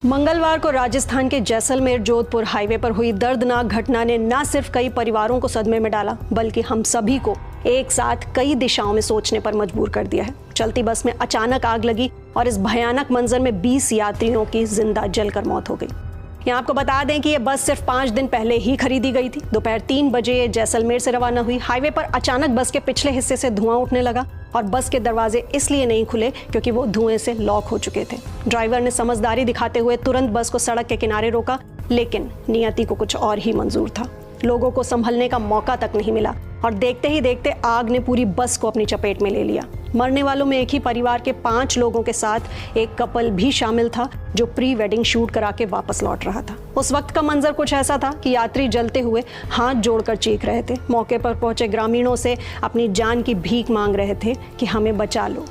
मंगलवार को राजस्थान के जैसलमेर जोधपुर हाईवे पर हुई दर्दनाक घटना ने न सिर्फ कई परिवारों को सदमे में डाला, बल्कि हम सभी को एक साथ कई दिशाओं में सोचने पर मजबूर कर दिया है। चलती बस में अचानक आग लगी और इस भयानक मंजर में 20 यात्रियों की जिंदा जलकर मौत हो गई। यहाँ आपको बता दें कि ये बस सिर्फ 5 दिन पहले ही खरीदी गई थी। दोपहर 3 बजे ये जैसलमेर से रवाना हुई। हाईवे पर अचानक बस के पिछले हिस्से से धुआं उठने लगा और बस के दरवाजे इसलिए नहीं खुले क्योंकि वो धुएं से लॉक हो चुके थे। ड्राइवर ने समझदारी दिखाते हुए तुरंत बस को सड़क के किनारे रोका, लेकिन नियति को कुछ और ही मंजूर था। लोगों को संभलने का मौका तक नहीं मिला और देखते ही देखते आग ने पूरी बस को अपनी चपेट में ले लिया। मरने वालों में एक ही परिवार के 5 लोगों के साथ एक कपल भी शामिल था जो प्री वेडिंग शूट करा के वापस लौट रहा था। उस वक्त का मंजर कुछ ऐसा था कि यात्री जलते हुए हाथ जोड़कर चीख रहे थे। मौके पर पहुंचे ग्रामीणों से अपनी जान की भीख मांग रहे थे कि हमें बचा लो।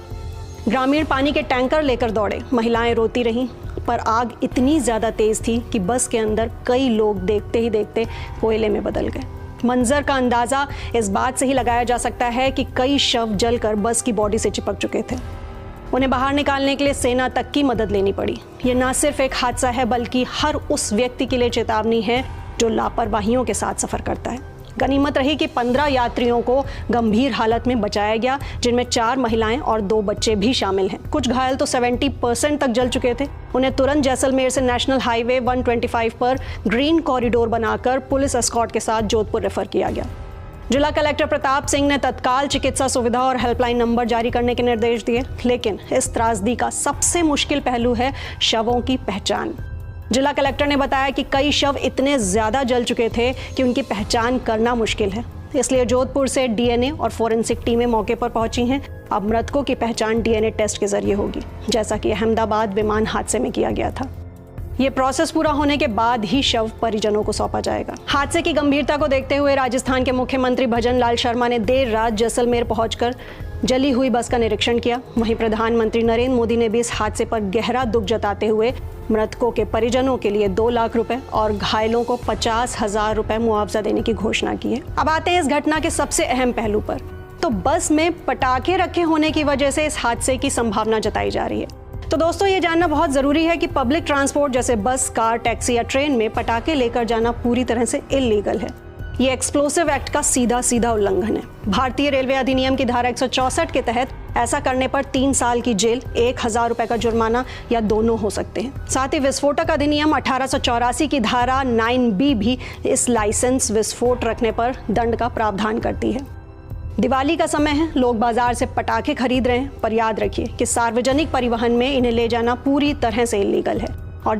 ग्रामीण पानी के टैंकर लेकर दौड़े, महिलाएं रोती रहीं, पर आग इतनी ज्यादा तेज थी कि बस के अंदर कई लोग देखते ही देखते कोयले में बदल गए। मंजर का अंदाजा इस बात से ही लगाया जा सकता है कि कई शव जलकर बस की बॉडी से चिपक चुके थे। उन्हें बाहर निकालने के लिए सेना तक की मदद लेनी पड़ी। ये न सिर्फ एक हादसा है, बल्कि हर उस व्यक्ति के लिए चेतावनी है जो लापरवाहियों के साथ सफर करता है। गनीमत रही कि 15 यात्रियों को गंभीर हालत में बचाया गया, जिनमें 4 महिलाएं और 2 बच्चे भी शामिल हैं। कुछ घायल तो 70% तक जल चुके थे। उन्हें तुरंत जैसलमेर से नेशनल हाईवे 125 पर ग्रीन कॉरिडोर बनाकर पुलिस एस्कॉर्ट के साथ जोधपुर रेफर किया गया। जिला कलेक्टर प्रताप सिंह ने तत्काल चिकित्सा सुविधा और हेल्पलाइन नंबर जारी करने के निर्देश दिए, लेकिन इस त्रासदी का सबसे मुश्किल पहलू है शवों की पहचान। जिला कलेक्टर ने बताया कि कई शव इतने ज्यादा जल चुके थे कि उनकी पहचान करना मुश्किल है, इसलिए जोधपुर से डीएनए और फोरेंसिक टीमें मौके पर पहुंची हैं। अब मृतकों की पहचान डीएनए टेस्ट के जरिए होगी, जैसा कि अहमदाबाद विमान हादसे में किया गया था। ये प्रोसेस पूरा होने के बाद ही शव परिजनों को सौंपा जाएगा। हादसे की गंभीरता को देखते हुए राजस्थान के मुख्यमंत्री भजन लाल शर्मा ने देर रात जैसलमेर पहुंचकर जली हुई बस का निरीक्षण किया। वहीं प्रधानमंत्री नरेंद्र मोदी ने भी इस हादसे पर गहरा दुख जताते हुए मृतकों के परिजनों के लिए 2 लाख रुपए और घायलों को 50,000 रुपए मुआवजा देने की घोषणा की है। अब आते हैं इस घटना के सबसे अहम पहलू पर। तो बस में पटाखे रखे होने की वजह से इस हादसे की संभावना जताई जा रही है। तो दोस्तों, ये जानना बहुत जरूरी है कि पब्लिक ट्रांसपोर्ट जैसे बस, कार, टैक्सी या ट्रेन में पटाखे लेकर जाना पूरी तरह से इल्लीगल है। ये एक्सप्लोसिव एक्ट का सीधा उल्लंघन है। भारतीय रेलवे अधिनियम की धारा 164 के तहत ऐसा करने पर 3 साल की जेल, 1,000 रुपए का जुर्माना या दोनों हो सकते हैं। साथ ही विस्फोटक अधिनियम 1884 की धारा 9B भी इस लाइसेंस विस्फोट रखने पर दंड का प्रावधान करती है। दिवाली का समय है, लोग बाजार से पटाखे खरीद रहे हैं, पर याद रखिए कि सार्वजनिक परिवहन में इन्हें ले जाना पूरी तरह से इल्लीगल है।